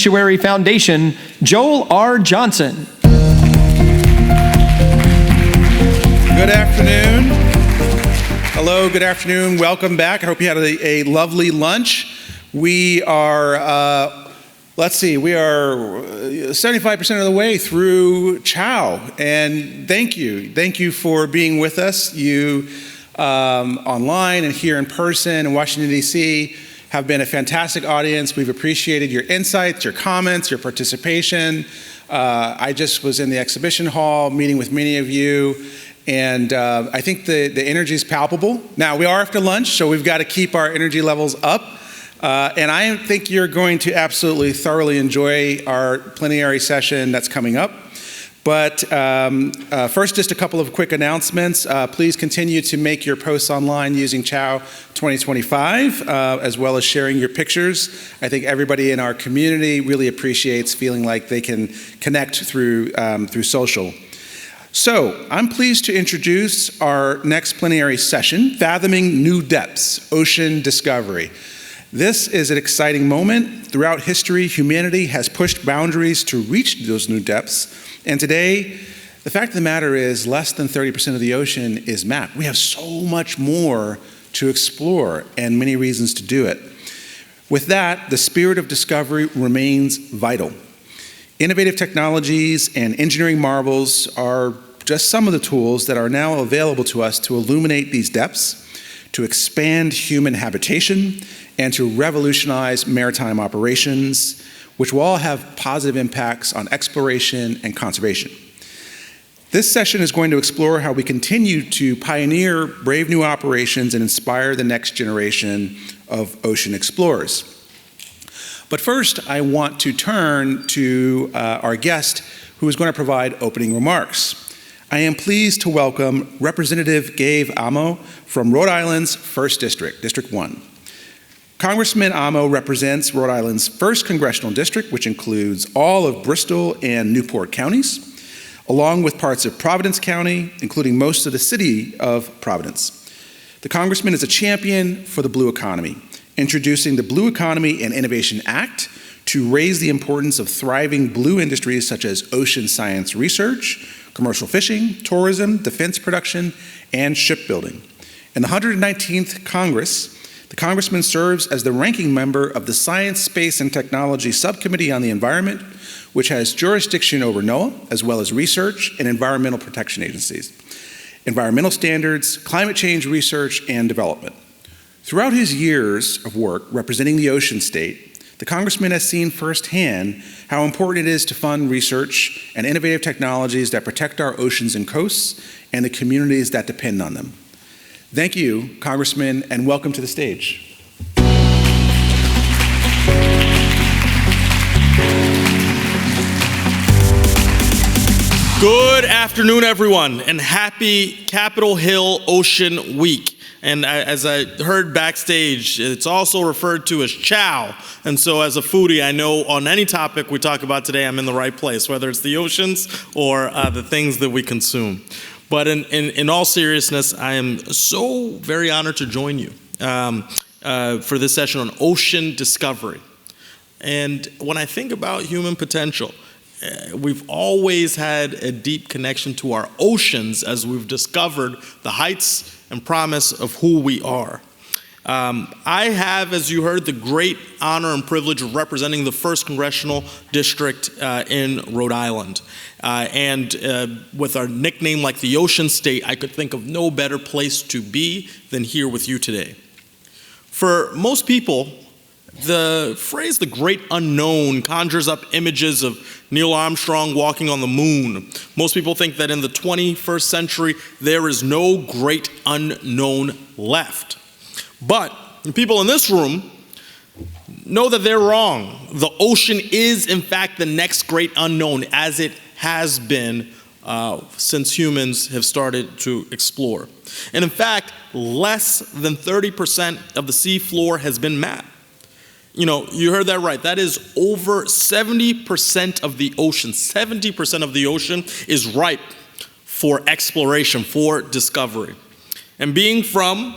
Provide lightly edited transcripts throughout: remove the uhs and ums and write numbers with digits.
Sanctuary Foundation, Joel R. Johnson. Good afternoon. Hello, good afternoon. Welcome back. I hope you had a lovely lunch. We are, we are 75% of the way through CHOW, and thank you. Thank you for being with us. You online and here in person in Washington, D.C., have been a fantastic audience. We've appreciated your insights, your comments, your participation. I just was in the exhibition hall meeting with many of you, and I think the energy is palpable. Now, we are after lunch, so we've got to keep our energy levels up. And I think you're going to absolutely thoroughly enjoy our plenary session that's coming up. But first, just a couple of quick announcements. Please continue to make your posts online using CHOW 2025, as well as sharing your pictures. I think everybody in our community really appreciates feeling like they can connect through social. So I'm pleased to introduce our next plenary session, Fathoming New Depths, Ocean Discovery. This is an exciting moment. Throughout history, humanity has pushed boundaries to reach those new depths. And today, the fact of the matter is less than 30% of the ocean is mapped. We have so much more to explore and many reasons to do it. With that, the spirit of discovery remains vital. Innovative technologies and engineering marvels are just some of the tools that are now available to us to illuminate these depths, to expand human habitation, and to revolutionize maritime operations, which will all have positive impacts on exploration and conservation. This session is going to explore how we continue to pioneer brave new operations and inspire the next generation of ocean explorers. But first, I want to turn to our guest, who is going to provide opening remarks. I am pleased to welcome Representative Gabe Amo from Rhode Island's 1st District, District 1. Congressman Amo represents Rhode Island's 1st Congressional District, which includes all of Bristol and Newport counties, along with parts of Providence County, including most of the city of Providence. The congressman is a champion for the blue economy, introducing the Blue Economy and Innovation Act to raise the importance of thriving blue industries such as ocean science research, commercial fishing, tourism, defense production, and shipbuilding. In the 119th Congress, the congressman serves as the ranking member of the Science, Space, and Technology Subcommittee on the Environment, which has jurisdiction over NOAA, as well as research and environmental protection agencies, environmental standards, climate change research, and development. Throughout his years of work representing the ocean state, the congressman has seen firsthand how important it is to fund research and innovative technologies that protect our oceans and coasts and the communities that depend on them. Thank you, Congressman, and welcome to the stage. Good afternoon, everyone, and happy Capitol Hill Ocean Week. And as I heard backstage, it's also referred to as CHOW. And so as a foodie, I know on any topic we talk about today, I'm in the right place, whether it's the oceans or the things that we consume. But in all seriousness, I am so very honored to join you for this session on ocean discovery. And when I think about human potential, we've always had a deep connection to our oceans as we've discovered the heights and promise of who we are. I have, as you heard, the great honor and privilege of representing the 1st Congressional District in Rhode Island. And with our nickname like the Ocean State, I could think of no better place to be than here with you today. For most people, the phrase the great unknown conjures up images of Neil Armstrong walking on the moon. Most people think that in the 21st century, there is no great unknown left. But people in this room know that they're wrong. The ocean is, in fact, the next great unknown, as it has been since humans have started to explore. And in fact, less than 30% of the sea floor has been mapped. You know, you heard that right. That is over 70% of the ocean. 70% of the ocean is ripe for exploration, for discovery. And being from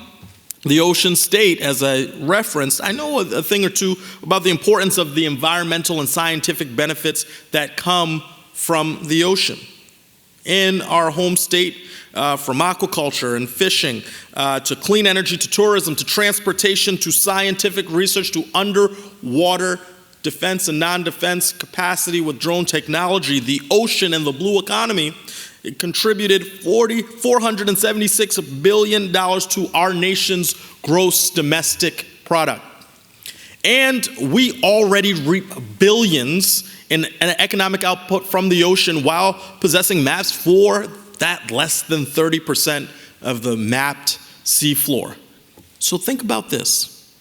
the ocean state, as I referenced, I know a thing or two about the importance of the environmental and scientific benefits that come from the ocean. In our home state, from aquaculture and fishing, to clean energy, to tourism, to transportation, to scientific research, to underwater defense and non-defense capacity with drone technology, the ocean and the blue economy, it contributed $476 billion to our nation's gross domestic product. And we already reap billions in economic output from the ocean while possessing maps for that less than 30% of the mapped seafloor. So think about this.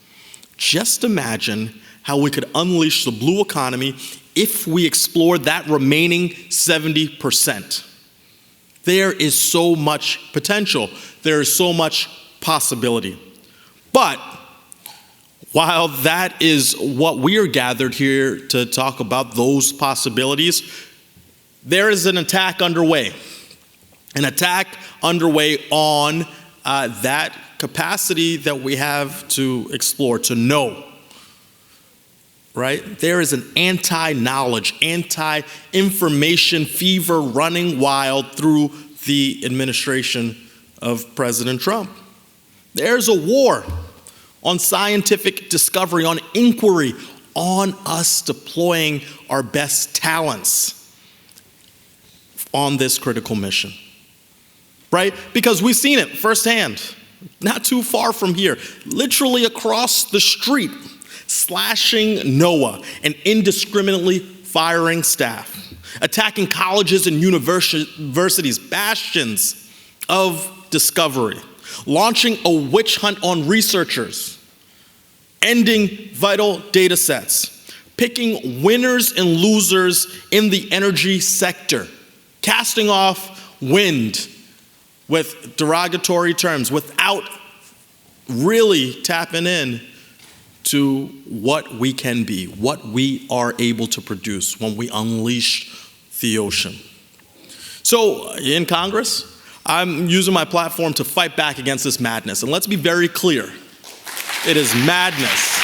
Just imagine how we could unleash the blue economy if we explored that remaining 70%. There is so much potential. There is so much possibility. But while that is what we are gathered here to talk about, those possibilities, there is an attack underway. An attack underway on that capacity that we have to explore, to know. Right? There is an anti-knowledge, anti-information fever running wild through the administration of President Trump. There's a war on scientific discovery, on inquiry, on us deploying our best talents on this critical mission. Right? Because we've seen it firsthand, not too far from here, literally across the street, slashing NOAA and indiscriminately firing staff, attacking colleges and universities, bastions of discovery, launching a witch hunt on researchers, ending vital data sets, picking winners and losers in the energy sector, casting off wind with derogatory terms without really tapping in to what we can be, what we are able to produce when we unleash the ocean. So in Congress, I'm using my platform to fight back against this madness. And let's be very clear. It is madness.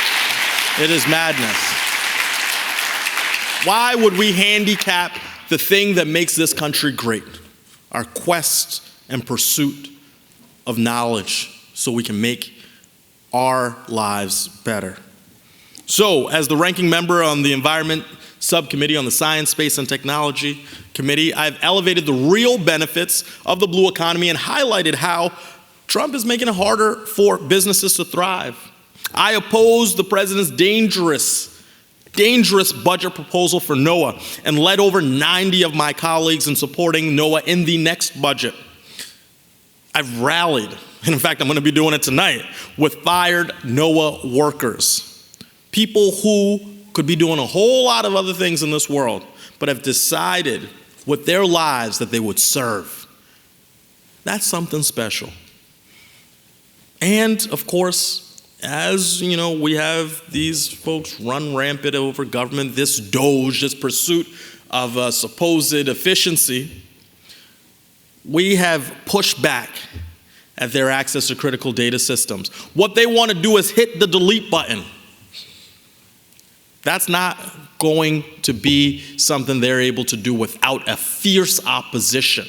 It is madness. Why would we handicap the thing that makes this country great? Our quest and pursuit of knowledge so we can make our lives better. So, as the ranking member on the Environment Subcommittee on the Science, Space, and Technology Committee, I've elevated the real benefits of the blue economy and highlighted how Trump is making it harder for businesses to thrive. I oppose the president's dangerous budget proposal for NOAA and led over 90 of my colleagues in supporting NOAA in the next budget. I've rallied, and in fact, I'm going to be doing it tonight, with fired NOAA workers. People who could be doing a whole lot of other things in this world, but have decided with their lives that they would serve. That's something special. And, of course, as you know, we have these folks run rampant over government, this doge, this pursuit of supposed efficiency, we have pushed back at their access to critical data systems. What they want to do is hit the delete button. That's not going to be something they're able to do without a fierce opposition.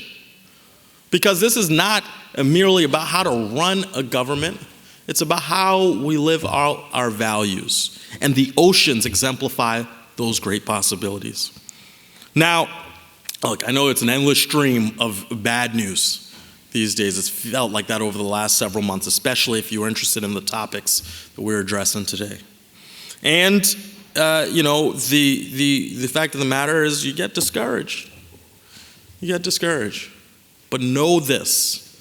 Because this is not merely about how to run a government. It's about how we live out our values. And the oceans exemplify those great possibilities. Now, look, I know it's an endless stream of bad news these days. It's felt like that over the last several months, especially if you're interested in the topics that we're addressing today. And, the fact of the matter is you get discouraged. You get discouraged. But know this,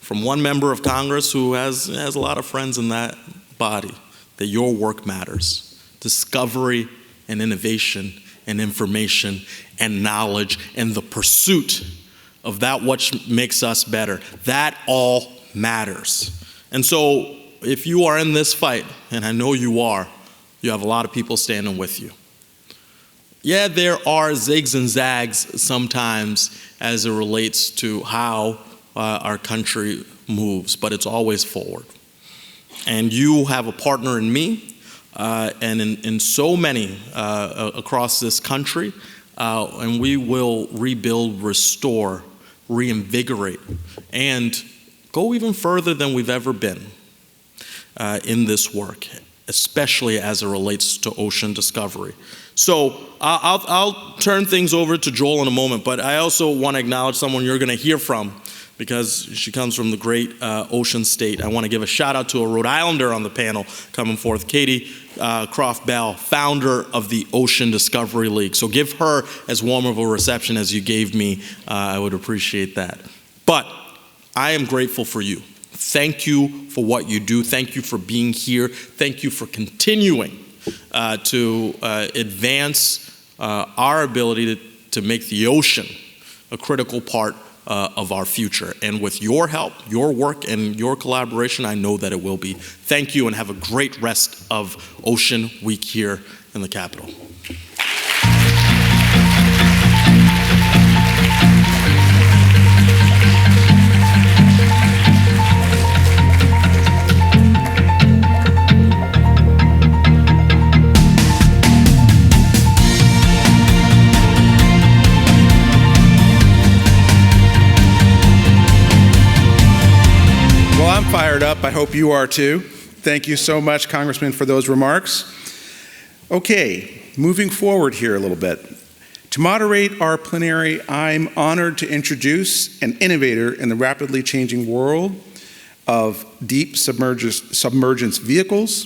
from one member of Congress who has a lot of friends in that body, that your work matters. Discovery and innovation and information and knowledge and the pursuit of that which makes us better. That all matters. And so if you are in this fight, and I know you are, you have a lot of people standing with you. Yeah, there are zigs and zags sometimes as it relates to how our country moves, but it's always forward. And you have a partner in me and in so many across this country. And we will rebuild, restore, reinvigorate, and go even further than we've ever been in this work, especially as it relates to ocean discovery. So I'll turn things over to Joel in a moment, but I also want to acknowledge someone you're going to hear from because she comes from the great ocean state. I want to give a shout out to a Rhode Islander on the panel coming forth, Katie Croft Bell, founder of the Ocean Discovery League. So give her as warm of a reception as you gave me. I would appreciate that. But I am grateful for you. Thank you for what you do. Thank you for being here. Thank you for continuing to advance our ability to make the ocean a critical part of our future. And with your help, your work, and your collaboration, I know that it will be. Thank you, and have a great rest of Ocean Week here in the Capitol. I'm fired up. I hope you are too. Thank you so much, Congressman, for those remarks. Okay, moving forward here a little bit. To moderate our plenary, I'm honored to introduce an innovator in the rapidly changing world of deep submergence vehicles.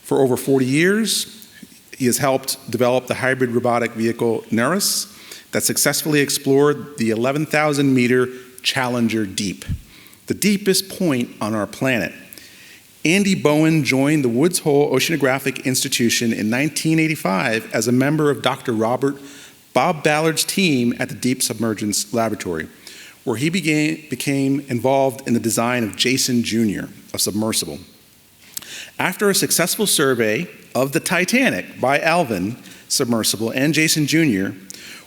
For over 40 years, he has helped develop the hybrid robotic vehicle Nereus that successfully explored the 11,000-meter Challenger Deep, the deepest point on our planet. Andy Bowen joined the Woods Hole Oceanographic Institution in 1985 as a member of Dr. Bob Ballard's team at the Deep Submergence Laboratory, where he became involved in the design of Jason Jr., a submersible. After a successful survey of the Titanic by Alvin submersible and Jason Jr.,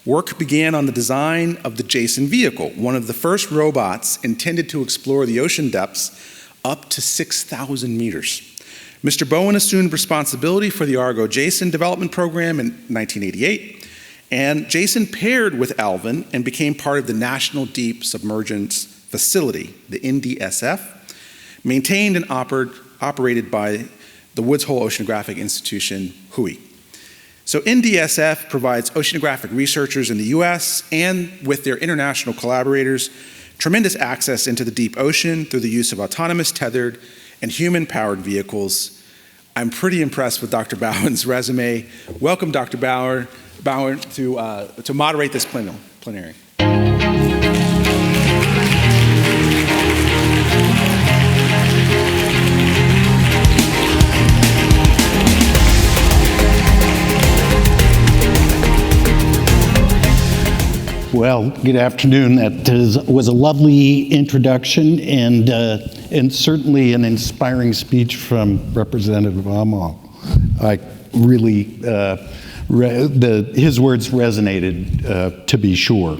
work began on the design of the Jason vehicle, one of the first robots intended to explore the ocean depths up to 6,000 meters. Mr. Bowen assumed responsibility for the Argo Jason development program in 1988, and Jason paired with Alvin and became part of the National Deep Submergence Facility, the NDSF, maintained and operated by the Woods Hole Oceanographic Institution, WHOI. So NDSF provides oceanographic researchers in the US and with their international collaborators tremendous access into the deep ocean through the use of autonomous, tethered, and human-powered vehicles. I'm pretty impressed with Dr. Bowen's resume. Welcome, Dr. Bowen, to moderate this plenary. Well, good afternoon. That was a lovely introduction and certainly an inspiring speech from Representative Amal. I really, his words resonated, to be sure.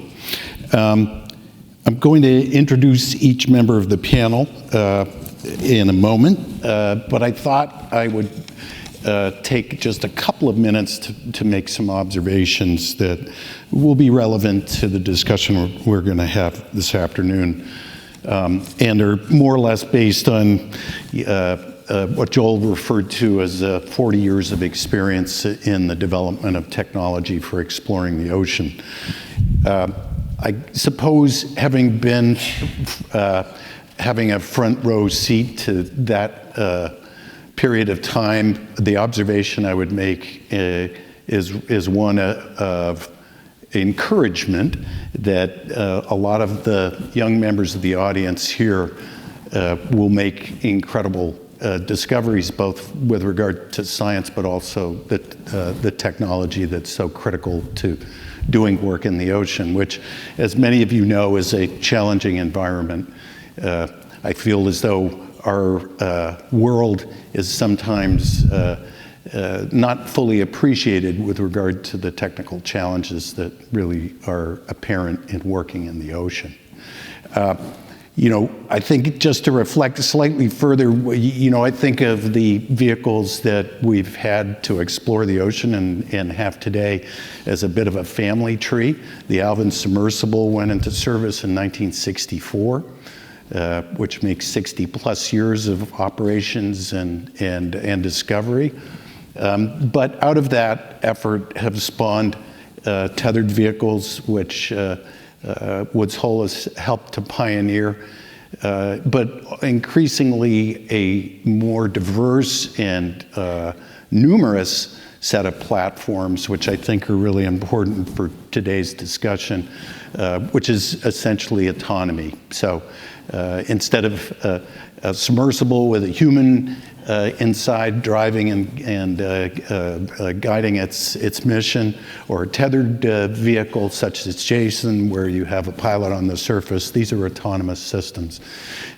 I'm going to introduce each member of the panel in a moment, but I thought I would take just a couple of minutes to make some observations that will be relevant to the discussion we're going to have this afternoon, and are more or less based on what Joel referred to as 40 years of experience in the development of technology for exploring the ocean. I suppose having been having a front row seat to that period of time, the observation I would make is one of encouragement that a lot of the young members of the audience here will make incredible discoveries, both with regard to science, but also the technology that's so critical to doing work in the ocean, which, as many of you know, is a challenging environment. I feel as though our world is sometimes not fully appreciated with regard to the technical challenges that really are apparent in working in the ocean. I think just to reflect slightly further, I think of the vehicles that we've had to explore the ocean and have today as a bit of a family tree. The Alvin submersible went into service in 1964, which makes 60 plus years of operations and discovery. But out of that effort have spawned tethered vehicles, which Woods Hole has helped to pioneer, but increasingly a more diverse and numerous set of platforms, which I think are really important for today's discussion, which is essentially autonomy. So instead of a submersible with a human inside driving and guiding its mission, or a tethered vehicle such as Jason, where you have a pilot on the surface, these are autonomous systems.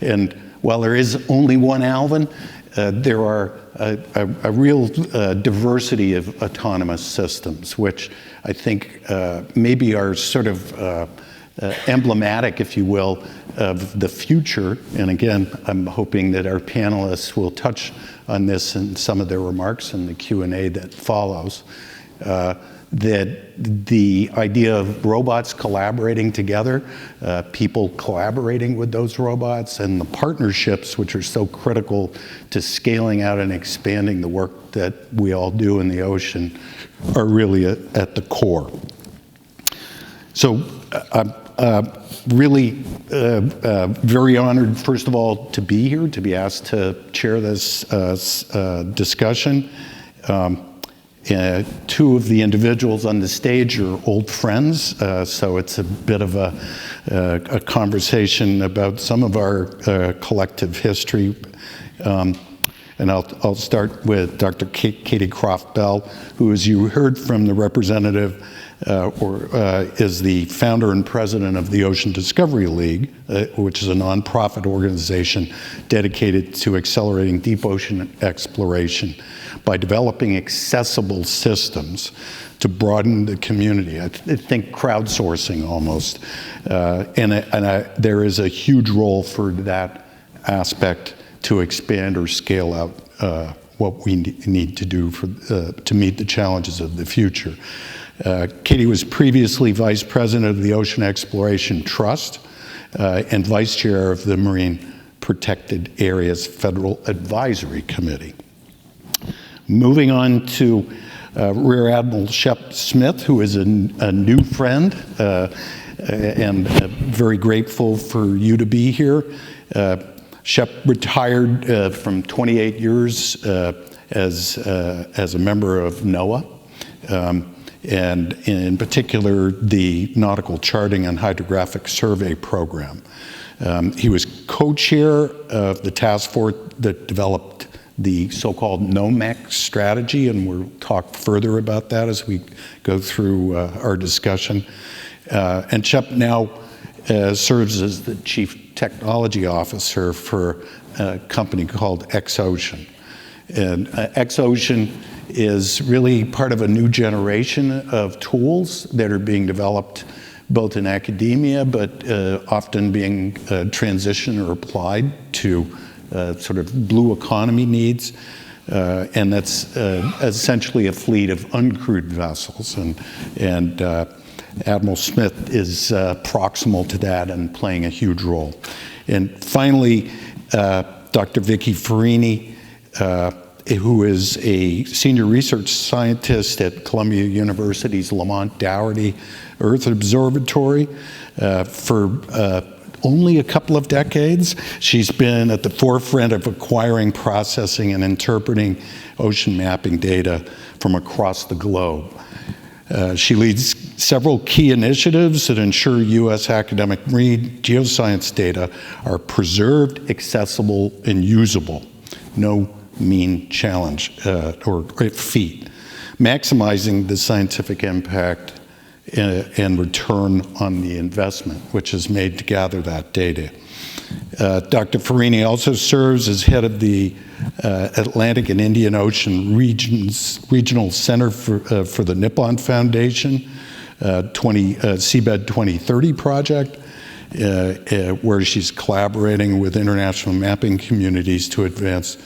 And while there is only one Alvin, there are a real diversity of autonomous systems, which I think maybe are sort of emblematic, if you will, of the future. And again, I'm hoping that our panelists will touch on this in some of their remarks in the Q&A that follows, that the idea of robots collaborating together, people collaborating with those robots, and the partnerships which are so critical to scaling out and expanding the work that we all do in the ocean are really at the core. So I'm really very honored, first of all, to be here, to be asked to chair this discussion. Two of the individuals on the stage are old friends, so it's a bit of a conversation about some of our collective history. And I'll start with Dr. Katie Croft-Bell, who, as you heard from the representative, is the founder and president of the Ocean Discovery League, which is a nonprofit organization dedicated to accelerating deep ocean exploration by developing accessible systems to broaden the community. I think crowdsourcing almost. There is a huge role for that aspect to expand or scale out what we need to do to meet the challenges of the future. Katie was previously vice president of the Ocean Exploration Trust and vice chair of the Marine Protected Areas Federal Advisory Committee. Moving on to Rear Admiral Shep Smith, who is a new friend, and very grateful for you to be here. Shep retired from 28 years as a member of NOAA, and in particular, the Nautical Charting and Hydrographic Survey Program. He was co-chair of the task force that developed the so-called NOMAC strategy, and we'll talk further about that as we go through our discussion. And Shep now serves as the chief technology officer for a company called X-Ocean. And X-Ocean is really part of a new generation of tools that are being developed both in academia, but often being transitioned or applied to sort of blue economy needs. And that's essentially a fleet of uncrewed vessels. And Admiral Smith is proximal to that and playing a huge role. And finally, Dr. Vicki Farini, who is a senior research scientist at Columbia University's Lamont Doherty Earth Observatory for only a couple of decades. She's been at the forefront of acquiring, processing, and interpreting ocean mapping data from across the globe. She leads several key initiatives that ensure U.S. academic marine geoscience data are preserved, accessible, and usable. No mean challenge or feat. Maximizing the scientific impact and return on the investment which is made to gather that data. Dr. Farini also serves as head of the Atlantic and Indian Ocean Regional Center for the Nippon Foundation Seabed 2030 project, where she's collaborating with international mapping communities to advance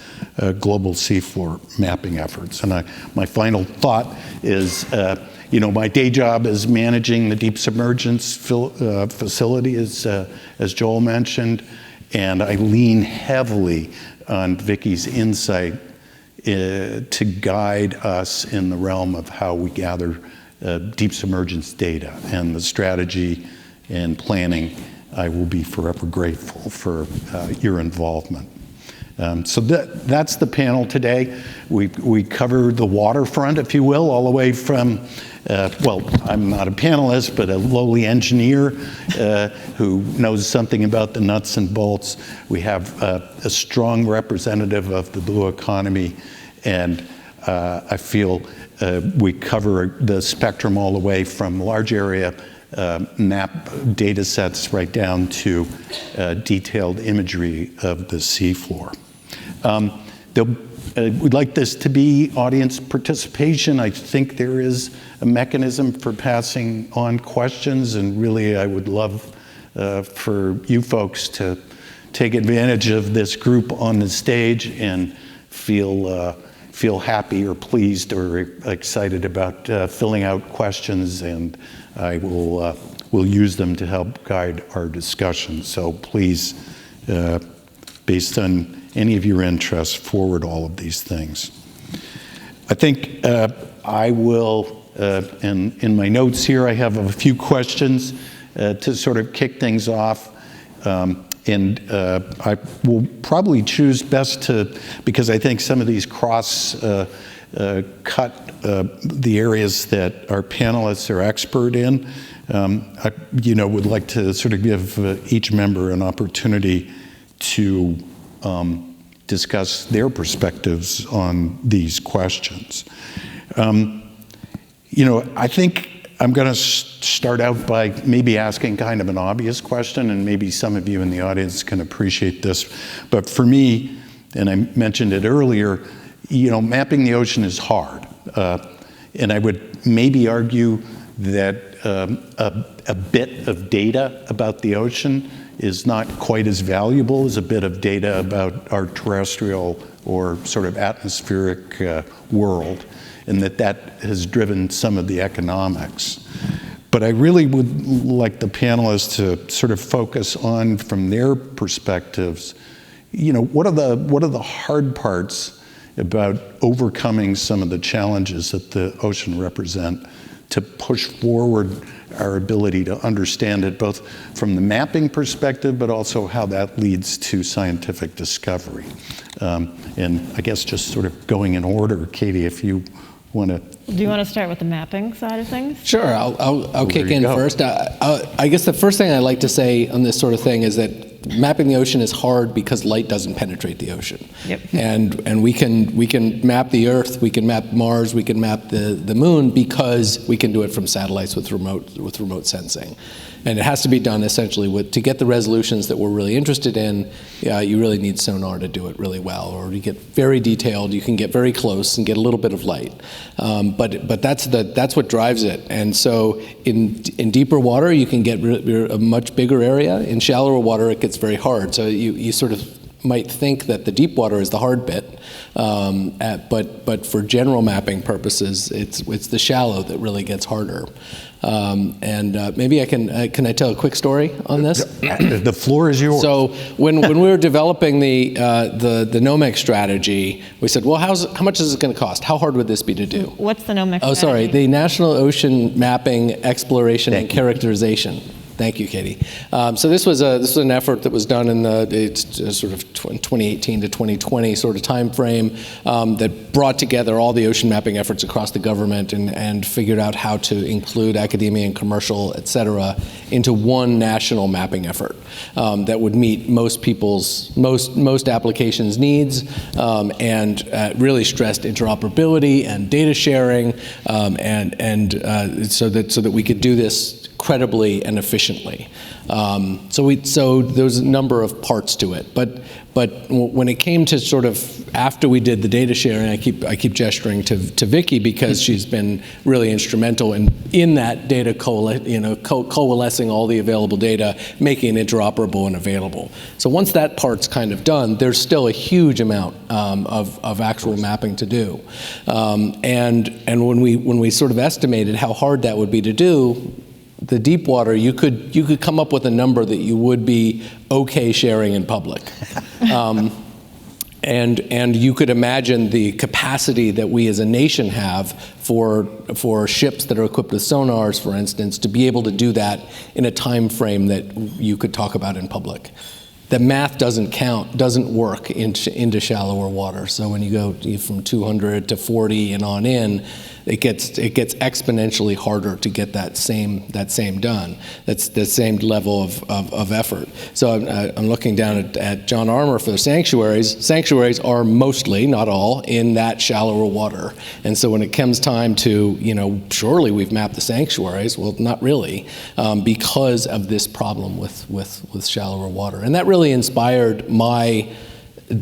global seafloor mapping efforts. And my final thought is, my day job is managing the deep submergence facility, as Joel mentioned, and I lean heavily on Vicki's insight to guide us in the realm of how we gather deep submergence data, and the strategy and planning. I will be forever grateful for your involvement. So that's the panel today. We cover the waterfront, if you will, all the way from, I'm not a panelist, but a lowly engineer who knows something about the nuts and bolts. We have a strong representative of the blue economy, and I feel we cover the spectrum all the way from large area map data sets right down to detailed imagery of the seafloor. We'd like this to be audience participation. I think there is a mechanism for passing on questions, and really I would love for you folks to take advantage of this group on the stage and feel happy or pleased or excited about filling out questions, and I will use them to help guide our discussion. So please, based on any of your interests, forward all of these things. I think I will, and in my notes here, I have a few questions to sort of kick things off. And I will probably choose best to, because I think some of these cut the areas that our panelists are expert in. I would like to sort of give each member an opportunity to discuss their perspectives on these questions. I think I'm going to start out by maybe asking kind of an obvious question, and maybe some of you in the audience can appreciate this. But for me, and I mentioned it earlier, mapping the ocean is hard. And I would maybe argue that a bit of data about the ocean is not quite as valuable as a bit of data about our terrestrial or sort of atmospheric world, and that has driven some of the economics. But I really would like the panelists to sort of focus on, from their perspectives, what are the hard parts about overcoming some of the challenges that the ocean represent to push forward our ability to understand it, both from the mapping perspective, but also how that leads to scientific discovery. And I guess just sort of going in order, Katie, if you want to. Do you want to start with the mapping side of things? Sure, I'll kick in first. I guess the first thing I'd like to say on this sort of thing is that mapping the ocean is hard because light doesn't penetrate the ocean. Yep. And we can map the Earth, we can map Mars, we can map the Moon because we can do it from satellites with remote sensing. And it has to be done essentially to get the resolutions that we're really interested in. You really need sonar to do it really well, or to get very detailed. You can get very close and get a little bit of light, but that's what drives it. And so in deeper water, you can get a much bigger area. In shallower water, it gets very hard. So you sort of might think that the deep water is the hard bit, but for general mapping purposes, it's the shallow that really gets harder. Maybe can I tell a quick story on this? The floor is yours. So when we were developing the NOMEC strategy, we said, well, how much is it going to cost? How hard would this be to do? What's the NOMEC strategy? Oh, sorry, the National Ocean Mapping, Exploration, and Characterization. Thank you, Katie. So this was an effort that was done in the sort of 2018 to 2020 sort of time frame that brought together all the ocean mapping efforts across the government and figured out how to include academia and commercial, et cetera, into one national mapping effort that would meet most applications' needs and really stressed interoperability and data sharing so that we could do this credibly and efficiently. So there's a number of parts to it, but when it came to sort of after we did the data sharing, I keep gesturing to Vicky because she's been really instrumental in that data coalescing all the available data, making it interoperable and available. So once that part's kind of done, there's still a huge amount of actual mapping to do, and when we sort of estimated how hard that would be to do, the deep water, you could come up with a number that you would be okay sharing in public. And you could imagine the capacity that we as a nation have for ships that are equipped with sonars, for instance, to be able to do that in a time frame that you could talk about in public. The math doesn't work into shallower water. So when you go from 200 to 40 and on in, it gets exponentially harder to get that same done. That's the same level of effort. So I'm looking down at John Armour for the sanctuaries. Sanctuaries are mostly, not all, in that shallower water. And so when it comes time to, surely we've mapped the sanctuaries. Well, not really, because of this problem with shallower water. And that really inspired my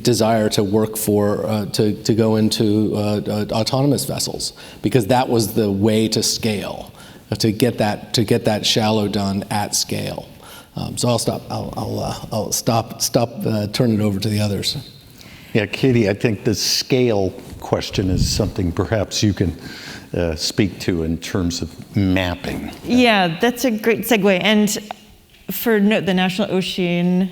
desire to work to go into autonomous vessels, because that was the way to scale, to get that shallow done at scale. So I'll stop. I'll stop. Turn it over to the others. Yeah, Katie, I think the scale question is something perhaps you can speak to in terms of mapping. Yeah, that's a great segue. And for the National Ocean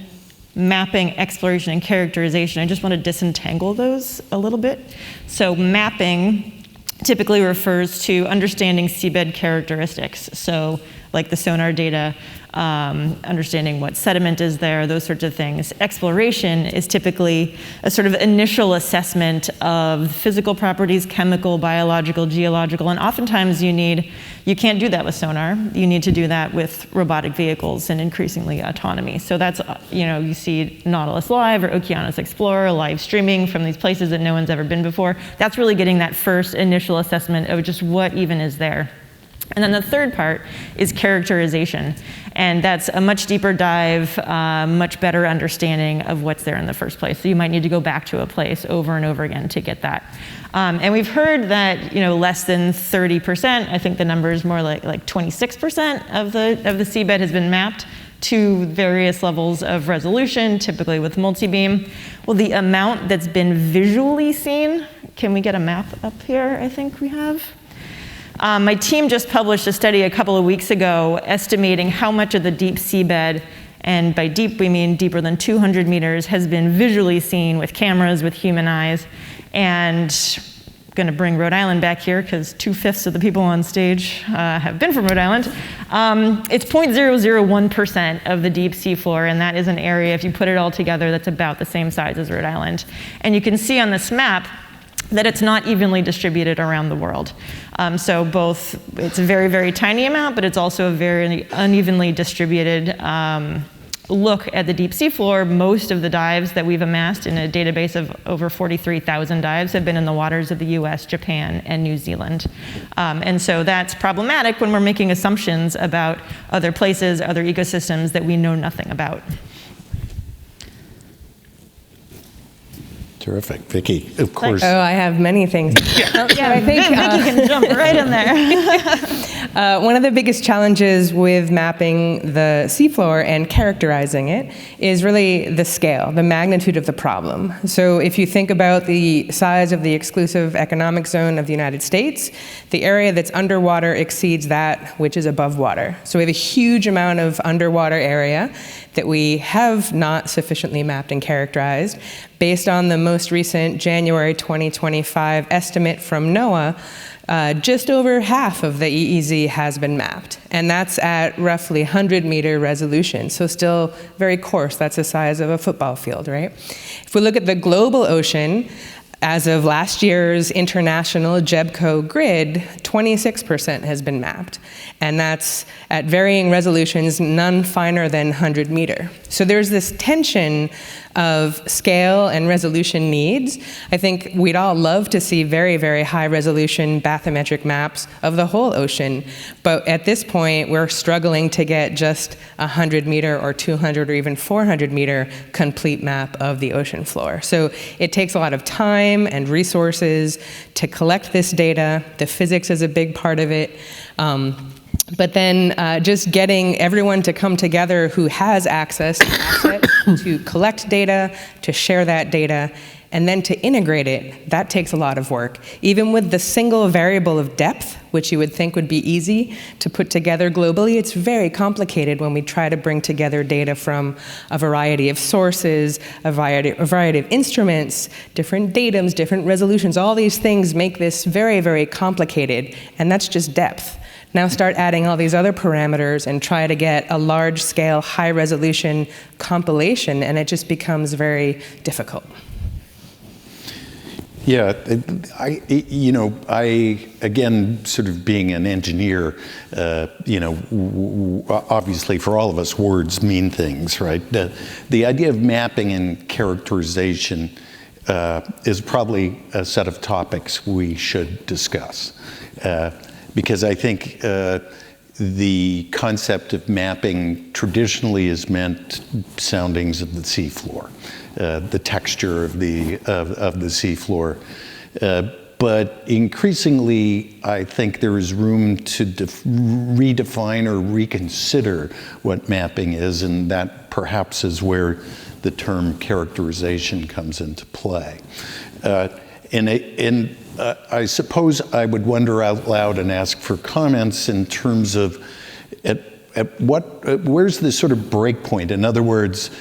mapping, exploration, and characterization, I just want to disentangle those a little bit. So mapping typically refers to understanding seabed characteristics. So like the sonar data, understanding what sediment is there, those sorts of things. Exploration is typically a sort of initial assessment of physical properties, chemical, biological, geological, and oftentimes you can't do that with sonar. You need to do that with robotic vehicles and increasingly autonomy. So that's, you see Nautilus Live or Okeanos Explorer live streaming from these places that no one's ever been before. That's really getting that first initial assessment of just what even is there. And then the third part is characterization. And that's a much deeper dive, much better understanding of what's there in the first place. So you might need to go back to a place over and over again to get that. And we've heard that less than 30%, I think the number is more like 26% of the seabed has been mapped to various levels of resolution, typically with multi-beam. Well, the amount that's been visually seen, can we get a map up here? I think we have. My team just published a study a couple of weeks ago estimating how much of the deep seabed, and by deep we mean deeper than 200 meters, has been visually seen with cameras, with human eyes. And I'm going to bring Rhode Island back here because 2/5 of the people on stage have been from Rhode Island. It's 0.001% of the deep seafloor, and that is an area, if you put it all together, that's about the same size as Rhode Island. And you can see on this map that it's not evenly distributed around the world. So it's a very, very tiny amount, but it's also a very unevenly distributed look at the deep seafloor. Most of the dives that we've amassed in a database of over 43,000 dives have been in the waters of the US, Japan, and New Zealand. And so that's problematic when we're making assumptions about other places, other ecosystems that we know nothing about. Terrific. Vicky, of course. Oh, I have many things. Yeah, I think Vicky can jump right in there. One of the biggest challenges with mapping the seafloor and characterizing it is really the scale, the magnitude of the problem. So if you think about the size of the exclusive economic zone of the United States, the area that's underwater exceeds that which is above water. So we have a huge amount of underwater area that we have not sufficiently mapped and characterized. Based on the most recent January 2025 estimate from NOAA, just over half of the EEZ has been mapped, and that's at roughly 100-meter resolution, so still very coarse. That's the size of a football field, right? If we look at the global ocean, as of last year's international JEBCO grid, 26% has been mapped. And that's at varying resolutions, none finer than 100 meter. So there's this tension of scale and resolution needs. I think we'd all love to see very, very high resolution bathymetric maps of the whole ocean. But at this point, we're struggling to get just 100 meter or 200 or even 400 meter complete map of the ocean floor. So it takes a lot of time and resources to collect this data. The physics is a big part of it. But then just getting everyone to come together who has access to collect data, to share that data, and then to integrate it, that takes a lot of work. Even with the single variable of depth, which you would think would be easy to put together globally, it's very complicated when we try to bring together data from a variety of sources, a variety of instruments, different datums, different resolutions. All these things make this very, very complicated, and that's just depth. Now start adding all these other parameters and try to get a large-scale, high-resolution compilation, and it just becomes very difficult. Yeah, I again, sort of being an engineer, obviously for all of us, words mean things, right? The idea of mapping and characterization is probably a set of topics we should discuss. Because I think the concept of mapping traditionally has meant soundings of the seafloor, the texture of the seafloor. But increasingly, I think there is room to redefine or reconsider what mapping is, and that perhaps is where the term characterization comes into play. I suppose I would wonder out loud and ask for comments in terms of where's the sort of break point? In other words,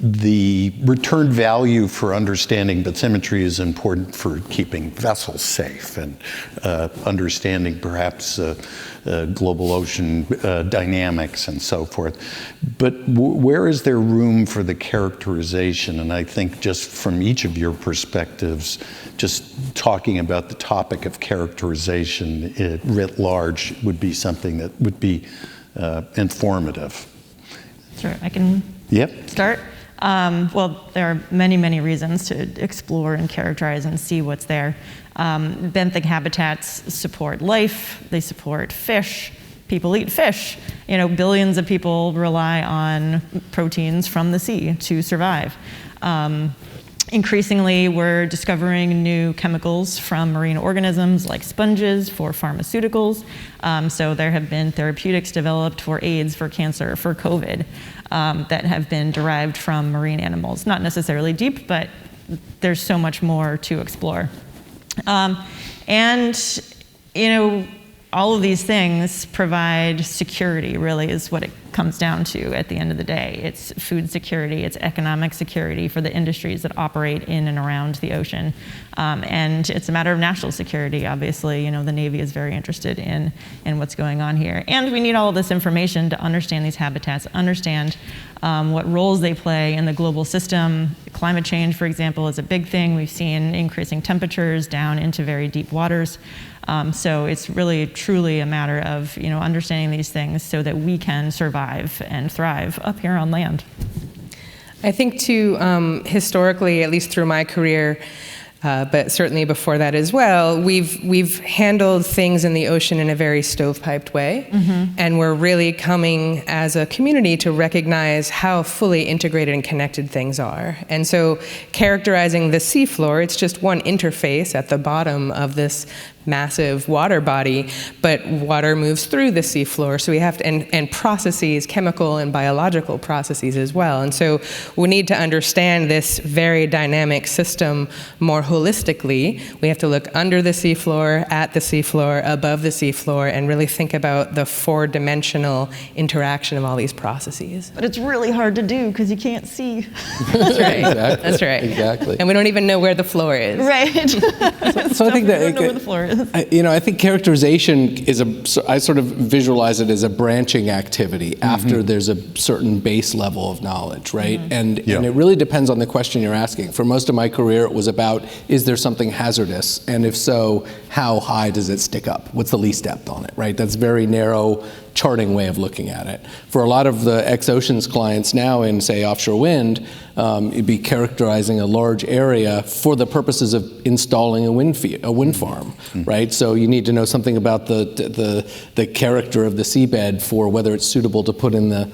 the return value for understanding bathymetry is important for keeping vessels safe and understanding perhaps global ocean dynamics and so forth. But where is there room for the characterization? And I think just from each of your perspectives, just talking about the topic of characterization writ large would be something that would be informative. Sure, I can start. Well, there are many, many reasons to explore and characterize and see what's there. Benthic habitats support life, they support fish. People eat fish. Billions of people rely on proteins from the sea to survive. Increasingly, we're discovering new chemicals from marine organisms like sponges for pharmaceuticals. So there have been therapeutics developed for AIDS, for cancer, for COVID that have been derived from marine animals. Not necessarily deep, but there's so much more to explore. All of these things provide security, really, is what it comes down to at the end of the day. It's food security, it's economic security for the industries that operate in and around the ocean. And it's a matter of national security, obviously. The Navy is very interested in what's going on here. And we need all of this information to understand these habitats, understand what roles they play in the global system. Climate change, for example, is a big thing. We've seen increasing temperatures down into very deep waters. So it's really, truly a matter of understanding these things so that we can survive and thrive up here on land. I think too, historically, at least through my career, but certainly before that as well, we've handled things in the ocean in a very stovepiped way, and we're really coming as a community to recognize how fully integrated and connected things are. And so characterizing the seafloor, it's just one interface at the bottom of this massive water body, but water moves through the seafloor, so we have to, and processes, chemical and biological processes as well. And so we need to understand this very dynamic system more holistically. We have to look under the seafloor, at the seafloor, above the seafloor, and really think about the four-dimensional interaction of all these processes. But it's really hard to do because you can't see. That's right. Exactly. That's right. Exactly. And we don't even know where the floor is. Right. So I think that we don't know where the floor is. is. I think characterization I sort of visualize it as a branching activity after there's a certain base level of knowledge, right? And it really depends on the question you're asking. For most of my career, it was about, is there something hazardous? And if so, how high does it stick up? What's the least depth on it, right? That's very narrow charting way of looking at it. For a lot of the ex-oceans clients now in, say, offshore wind, it'd be characterizing a large area for the purposes of installing a wind farm, right? So you need to know something about the character of the seabed for whether it's suitable to put in the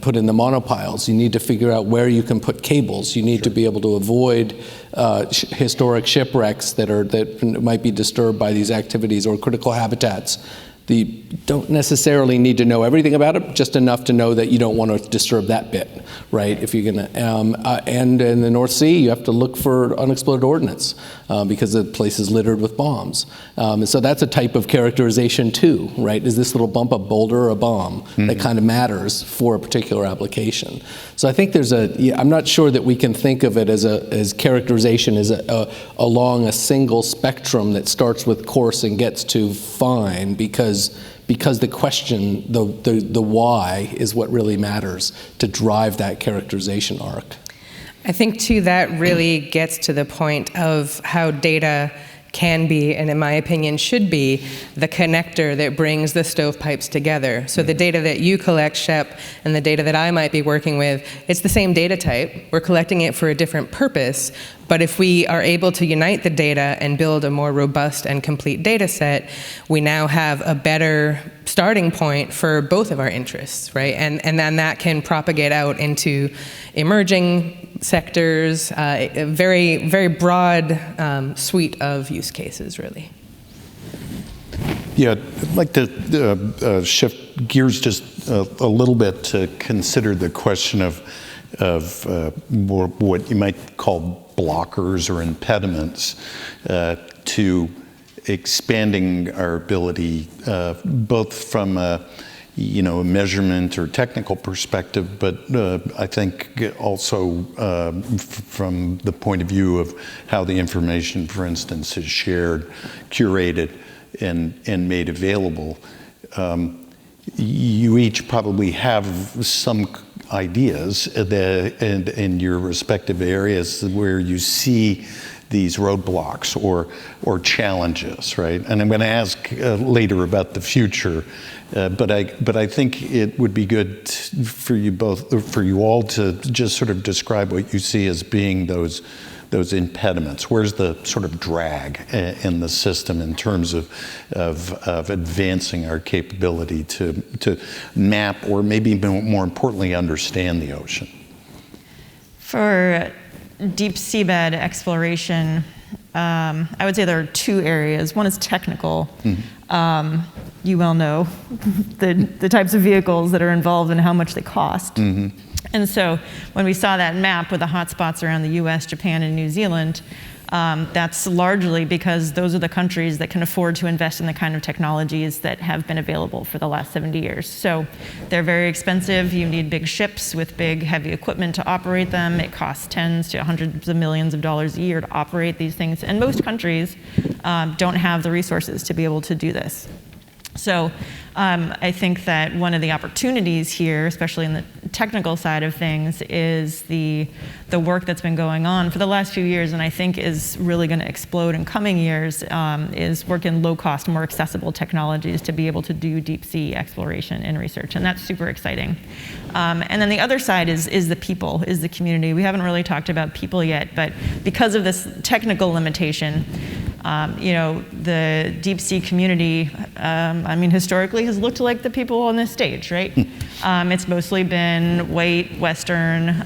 put in the monopiles. You need to figure out where you can put cables. You need to be able to avoid historic shipwrecks that might be disturbed by these activities, or critical habitats. You don't necessarily need to know everything about it, just enough to know that you don't want to disturb that bit, right? If you're going to, and in the North Sea, you have to look for unexploded ordnance because the place is littered with bombs. So that's a type of characterization too, right? Is this little bump a boulder or a bomb that kind of matters for a particular application? So I think I'm not sure that we can think of it as characterization as along a single spectrum that starts with coarse and gets to fine, because the question, the why, is what really matters to drive that characterization arc. I think, too, that really gets to the point of how data can be, and in my opinion should be, the connector that brings the stovepipes together. So the data that you collect, Shep, and the data that I might be working with, it's the same data type. We're collecting it for a different purpose, but if we are able to unite the data and build a more robust and complete data set, we now have a better starting point for both of our interests, right? And then that can propagate out into emerging sectors, a very, very broad suite of use cases, really. Yeah, I'd like to shift gears just a little bit to consider the question of what you might call blockers or impediments to expanding our ability, both from a measurement or technical perspective, but I think also from the point of view of how the information, for instance, is shared, curated, and made available. You each probably have some ideas in your respective areas where you see these roadblocks or challenges, right? And I'm going to ask later about the future, but I think it would be good for you all to just sort of describe what you see as being those impediments. Where's the sort of drag in the system in terms of advancing our capability to map, or maybe more importantly, understand the ocean? For deep seabed exploration, I would say there are two areas. One is technical. You well know the types of vehicles that are involved and how much they cost. And so when we saw that map with the hotspots around the US, Japan, and New Zealand, that's largely because those are the countries that can afford to invest in the kind of technologies that have been available for the last 70 years. So they're very expensive. You need big ships with big, heavy equipment to operate them. It costs tens to hundreds of millions of dollars a year to operate these things. And most countries don't have the resources to be able to do this. So I think that one of the opportunities here, especially in the technical side of things, is the work that's been going on for the last few years, and I think is really going to explode in coming years, is work in low-cost, more accessible technologies to be able to do deep-sea exploration and research, and that's super exciting. And then the other side is the people, is the community. We haven't really talked about people yet, but because of this technical limitation, the deep sea community, historically has looked like the people on this stage, right? It's mostly been white, Western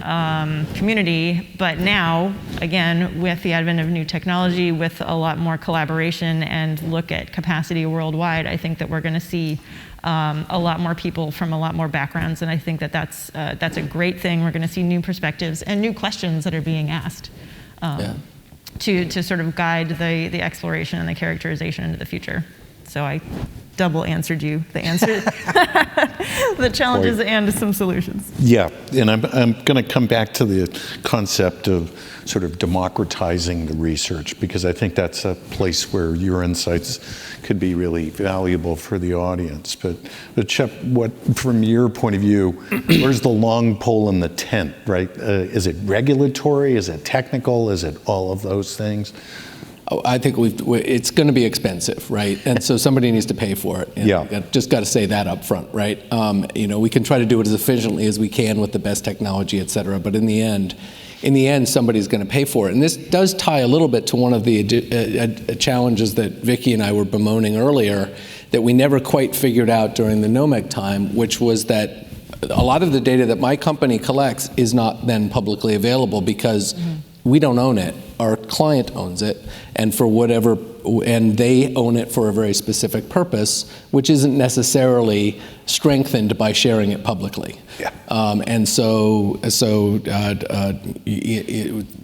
community, but now, again, with the advent of new technology, with a lot more collaboration and look at capacity worldwide, I think that we're going to see a lot more people from a lot more backgrounds, and I think that that's a great thing. We're going to see new perspectives and new questions that are being asked. To sort of guide the exploration and the characterization into the future. So I double answered you the answer, the challenges and some solutions. Yeah, and I'm going to come back to the concept of sort of democratizing the research, because I think that's a place where your insights could be really valuable for the audience. But Shep, what, from your point of view, where's the long pole in the tent, right? Is it regulatory? Is it technical? Is it all of those things? I think it's going to be expensive, right? And so somebody needs to pay for it. And Yeah. just got to say that up front, right? We can try to do it as efficiently as we can with the best technology, et cetera. But in the end, somebody's going to pay for it. And this does tie a little bit to one of the challenges that Vicki and I were bemoaning earlier, that we never quite figured out during the NOMEC time, which was that a lot of the data that my company collects is not then publicly available because we don't own it. Our client owns it, and they own it for a very specific purpose, which isn't necessarily strengthened by sharing it publicly. Yeah.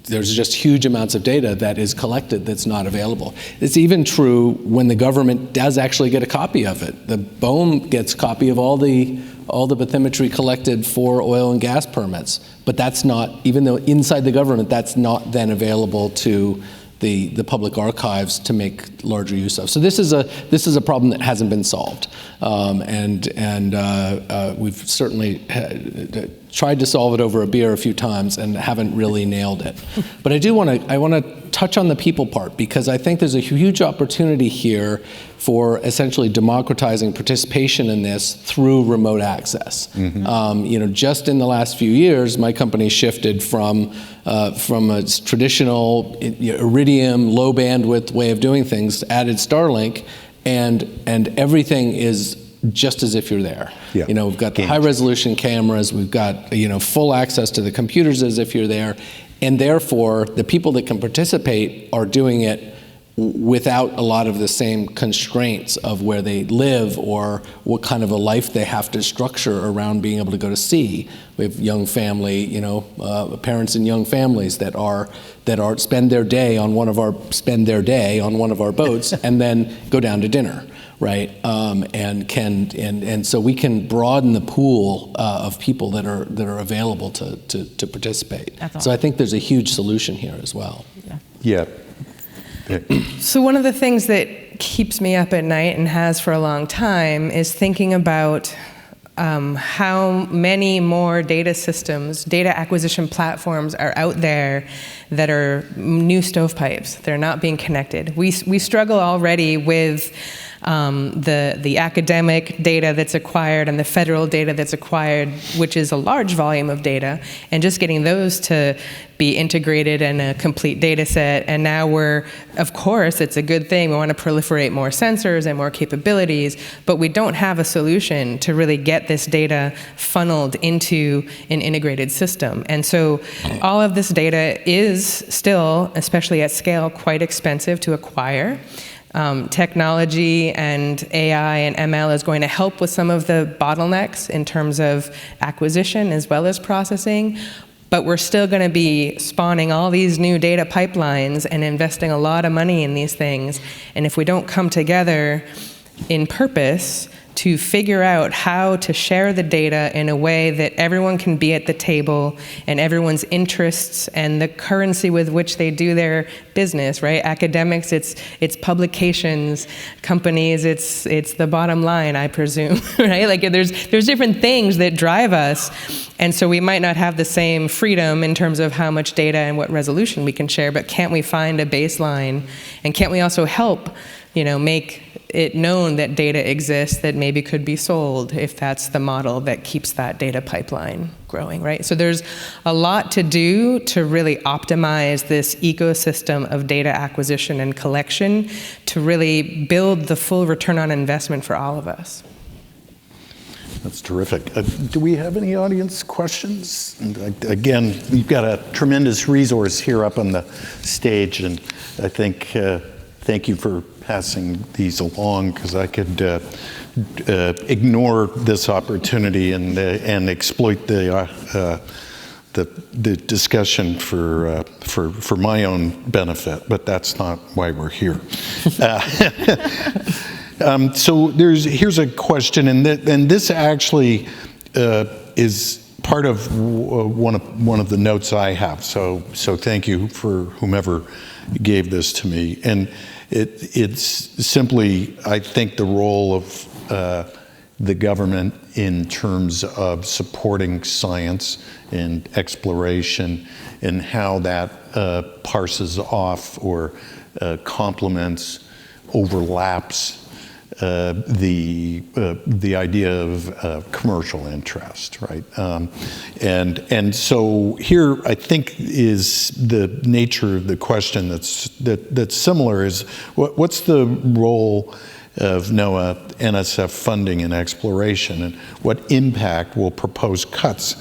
There's just huge amounts of data that is collected that's not available. It's even true when the government does actually get a copy of it. The BOEM gets a copy of all the bathymetry collected for oil and gas permits, but that's not, even though inside the government, that's not then available to the public archives to make larger use of. So this is a problem that hasn't been solved, and we've certainly tried to solve it over a beer a few times and haven't really nailed it. But I want to touch on the people part, because I think there's a huge opportunity here for essentially democratizing participation in this through remote access. Just in the last few years, my company shifted from a traditional Iridium low bandwidth way of doing things, added Starlink, and everything is just as if you're there. Yeah. We've got the high resolution cameras, we've got full access to the computers as if you're there, and therefore the people that can participate are doing it without a lot of the same constraints of where they live or what kind of a life they have to structure around being able to go to sea. We have young family, parents in young families that spend their day on one of our boats and then go down to dinner, right? And so we can broaden the pool of people that are available to participate. That's awesome. So I think there's a huge solution here as well. Yeah. So one of the things that keeps me up at night and has for a long time is thinking about how many more data systems, data acquisition platforms are out there that are new stovepipes. They're not being connected. We struggle already with the academic data that's acquired and the federal data that's acquired, which is a large volume of data, and just getting those to be integrated in a complete data set. And now of course, it's a good thing. We want to proliferate more sensors and more capabilities, but we don't have a solution to really get this data funneled into an integrated system. And so all of this data is still, especially at scale, quite expensive to acquire. Technology and AI and ML is going to help with some of the bottlenecks in terms of acquisition as well as processing, but we're still going to be spawning all these new data pipelines and investing a lot of money in these things. And if we don't come together in purpose to figure out how to share the data in a way that everyone can be at the table and everyone's interests and the currency with which they do their business, right? Academics, it's publications. Companies, it's the bottom line, I presume, right? Like there's different things that drive us, and so we might not have the same freedom in terms of how much data and what resolution we can share, but can't we find a baseline, and can't we also help, make it known that data exists that maybe could be sold if that's the model that keeps that data pipeline growing, right? So there's a lot to do to really optimize this ecosystem of data acquisition and collection to really build the full return on investment for all of us. That's terrific. Do we have any audience questions? And again, we've got a tremendous resource here up on the stage, and I think thank you for passing these along, because I could ignore this opportunity and exploit the discussion for my own benefit, but that's not why we're here. So here's a question, and this actually is part of one of the notes I have. So thank you for whomever gave this to me. And it's simply, I think, the role of the government in terms of supporting science and exploration, and how that parses off or complements, overlaps the idea of commercial interest, right? And so here, I think, is the nature of the question that's similar. Is what's the role of NOAA, NSF funding and exploration, and what impact will proposed cuts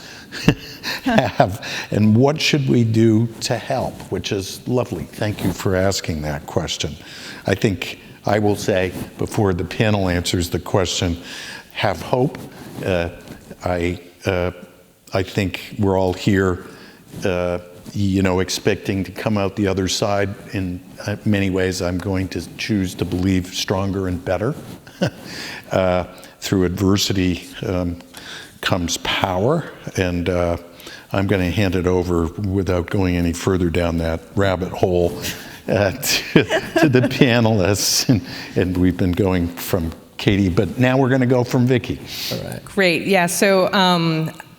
have, and what should we do to help? Which is lovely. Thank you for asking that question. I think I will say, before the panel answers the question, have hope. I think we're all here, expecting to come out the other side. In many ways, I'm going to choose to believe stronger and better. Through adversity comes power, and I'm going to hand it over, without going any further down that rabbit hole, to the panelists, and we've been going from Katie, but now we're going to go from Vicki. All right. Great. Yeah. So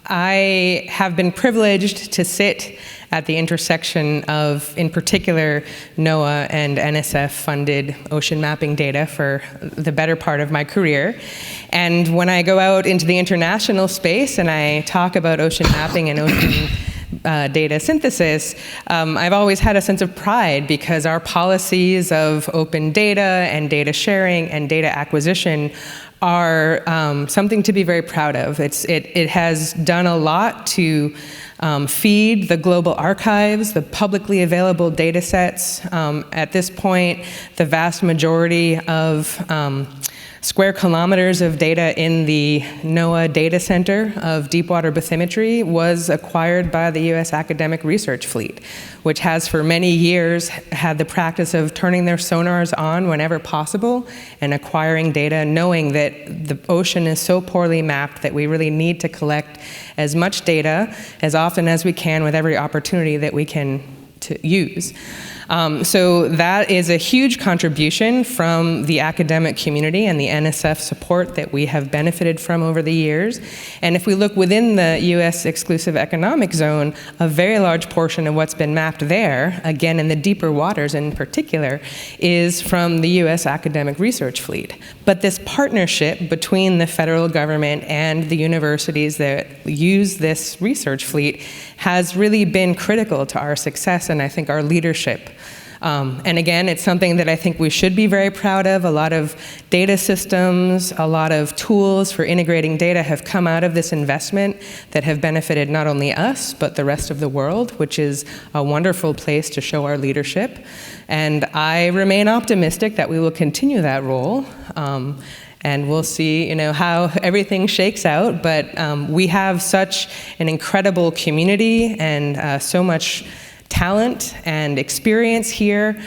I have been privileged to sit at the intersection of, in particular, NOAA and NSF-funded ocean mapping data for the better part of my career. And when I go out into the international space and I talk about ocean mapping and ocean data synthesis, I've always had a sense of pride, because our policies of open data and data sharing and data acquisition are something to be very proud of. It has done a lot to feed the global archives, the publicly available data sets. At this point, the vast majority of square kilometers of data in the NOAA data center of deepwater bathymetry was acquired by the U.S. academic research fleet, which has for many years had the practice of turning their sonars on whenever possible and acquiring data, knowing that the ocean is so poorly mapped that we really need to collect as much data as often as we can with every opportunity that we can to use. So that is a huge contribution from the academic community and the NSF support that we have benefited from over the years. And if we look within the U.S. exclusive economic zone, a very large portion of what's been mapped there, again in the deeper waters in particular, is from the U.S. academic research fleet. But this partnership between the federal government and the universities that use this research fleet has really been critical to our success and I think our leadership. And again, it's something that I think we should be very proud of. A lot of data systems, a lot of tools for integrating data have come out of this investment that have benefited not only us, but the rest of the world, which is a wonderful place to show our leadership. And I remain optimistic that we will continue that role. And we'll see, how everything shakes out. But we have such an incredible community and so much talent and experience here.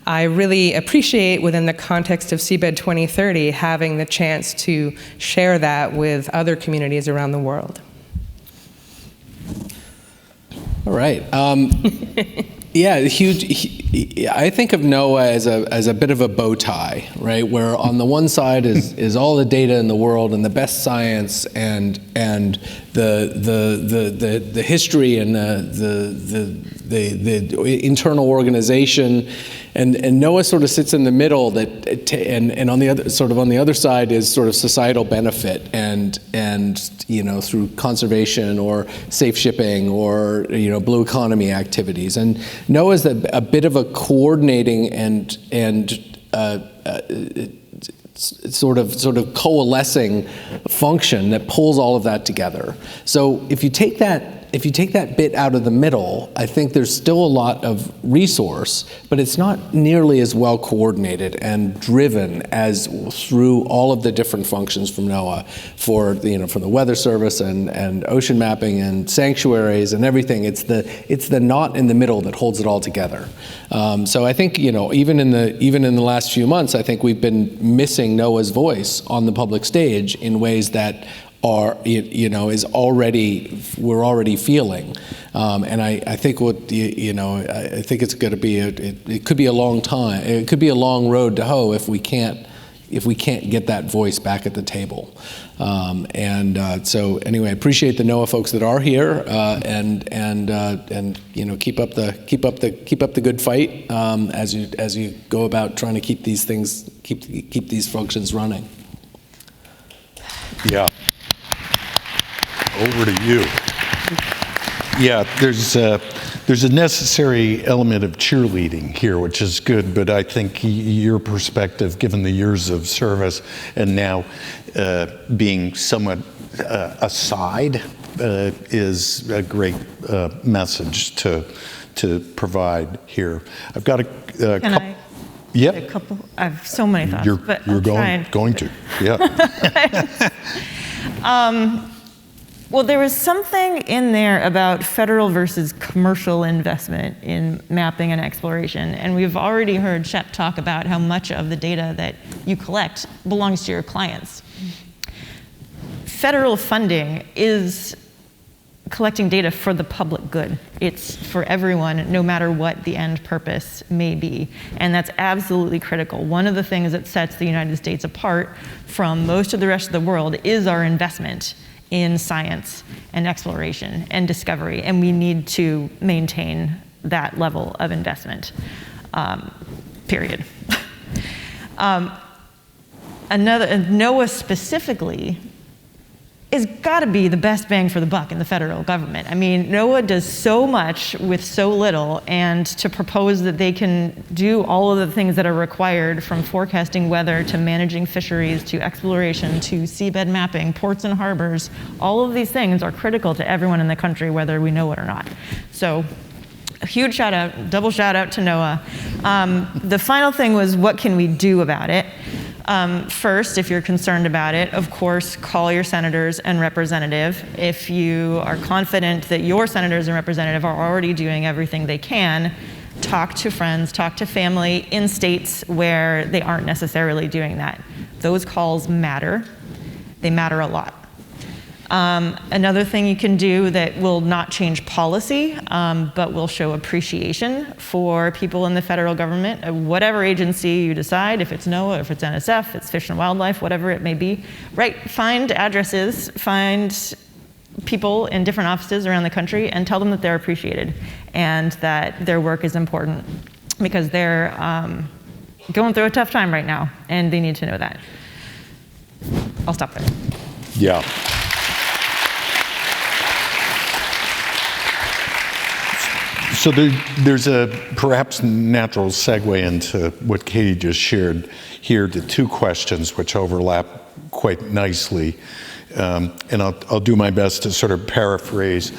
I really appreciate, within the context of Seabed 2030, having the chance to share that with other communities around the world. All right. Yeah, I think of NOAA as a bit of a bow tie, right? Where on the one side is all the data in the world and the best science and the history and the internal organization, and NOAA sort of sits in the middle, and on the other side is sort of societal benefit and through conservation or safe shipping or blue economy activities. And NOAA is a bit of a coordinating and sort of coalescing function that pulls all of that together. So if you take that bit out of the middle, I think there's still a lot of resource, but it's not nearly as well coordinated and driven as through all of the different functions from NOAA for from the Weather Service and ocean mapping and sanctuaries and everything. It's the knot in the middle that holds it all together. So I think even in the last few months, I think we've been missing NOAA's voice on the public stage in ways that are we're already feeling, and I think I think it's going to be it could be a long time. It could be a long road to hoe if we can't get that voice back at the table. So anyway, I appreciate the NOAA folks that are here, and keep up the good fight as you go about trying to keep these things keep these functions running. Yeah. Over to you. Yeah, there's a necessary element of cheerleading here, which is good, but I think your perspective, given the years of service and now being somewhat aside, is a great message to provide here. I've got a couple. Yeah. A couple. I have so many thoughts. You're going to. Yeah. Well, there was something in there about federal versus commercial investment in mapping and exploration, and we've already heard Shep talk about how much of the data that you collect belongs to your clients. Federal funding is collecting data for the public good. It's for everyone, no matter what the end purpose may be, and that's absolutely critical. One of the things that sets the United States apart from most of the rest of the world is our investment in science and exploration and discovery, and we need to maintain that level of investment, period. NOAA specifically is gotta be the best bang for the buck in the federal government. I mean, NOAA does so much with so little, and to propose that they can do all of the things that are required, from forecasting weather to managing fisheries to exploration to seabed mapping, ports and harbors, all of these things are critical to everyone in the country, whether we know it or not. So, a huge shout out, double shout out to NOAA. The final thing was, what can we do about it? First, if you're concerned about it, of course, call your senators and representative. If you are confident that your senators and representative are already doing everything they can, talk to friends, talk to family in states where they aren't necessarily doing that. Those calls matter. They matter a lot. Another thing you can do that will not change policy, but will show appreciation for people in the federal government, whatever agency you decide, if it's NOAA, if it's NSF, it's Fish and Wildlife, whatever it may be, right? Find addresses, find people in different offices around the country and tell them that they're appreciated and that their work is important, because they're going through a tough time right now and they need to know that. I'll stop there. Yeah. So there's a perhaps natural segue into what Katie just shared here, to two questions which overlap quite nicely. And I'll do my best to sort of paraphrase,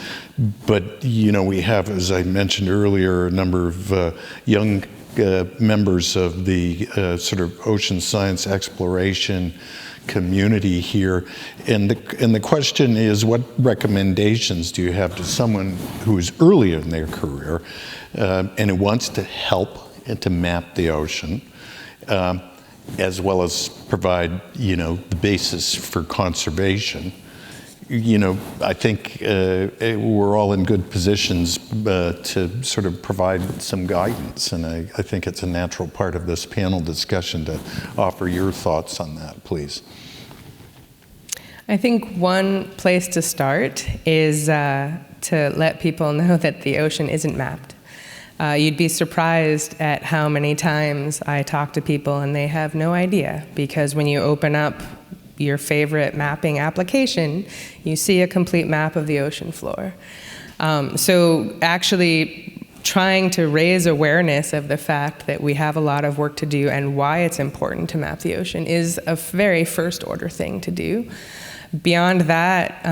but we have, as I mentioned earlier, a number of young members of the sort of ocean science exploration community here, and the question is, what recommendations do you have to someone who is early in their career and who wants to help and to map the ocean, as well as provide the basis for conservation? I think we're all in good positions to sort of provide some guidance, and I think it's a natural part of this panel discussion to offer your thoughts on that, please. I think one place to start is to let people know that the ocean isn't mapped. You'd be surprised at how many times I talk to people and they have no idea, because when you open up your favorite mapping application, you see a complete map of the ocean floor. So actually trying to raise awareness of the fact that we have a lot of work to do and why it's important to map the ocean is a very first order thing to do. Beyond that,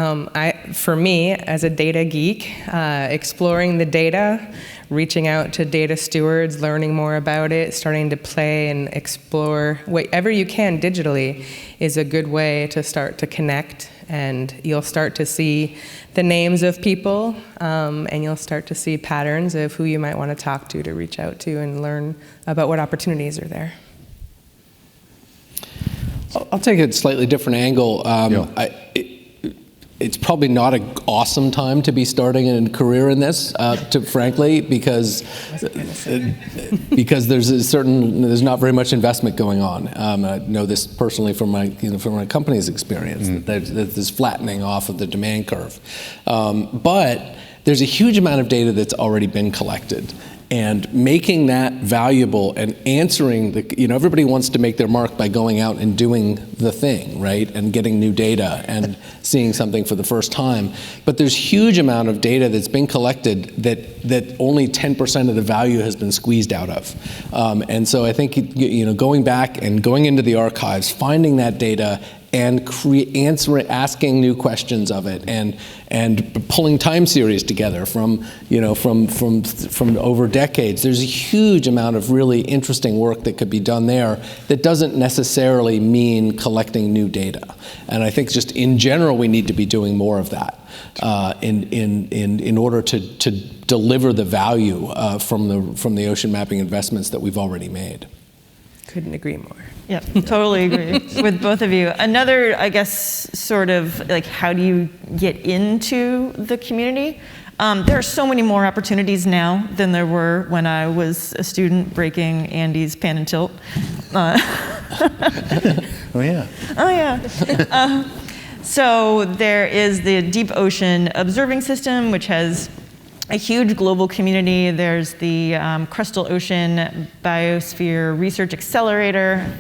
for me, as a data geek, exploring the data, reaching out to data stewards, learning more about it, starting to play and explore whatever you can digitally is a good way to start to connect. And you'll start to see the names of people, and you'll start to see patterns of who you might want to talk to reach out to, and learn about what opportunities are there. I'll take a slightly different angle. It's probably not an awesome time to be starting a career in this, frankly, because there's not very much investment going on. I know this personally from my company's experience. There's this flattening off of the demand curve, but there's a huge amount of data that's already been collected. And making that valuable and answering everybody wants to make their mark by going out and doing the thing, right? And getting new data and seeing something for the first time. But there's huge amount of data that's been collected that only 10% of the value has been squeezed out of. And so I think, going back and going into the archives, finding that data and asking new questions of it, and pulling time series together from over decades. There's a huge amount of really interesting work that could be done there that doesn't necessarily mean collecting new data. And I think just in general we need to be doing more of that in order to deliver the value from the ocean mapping investments that we've already made. Couldn't agree more. Yeah, totally agree with both of you. Another, I guess, sort of like, how do you get into the community? There are so many more opportunities now than there were when I was a student breaking Andy's pan and tilt. Oh, yeah. Oh, yeah. So there is the Deep Ocean Observing System, which has a huge global community. There's the Crustal Ocean Biosphere Research Accelerator.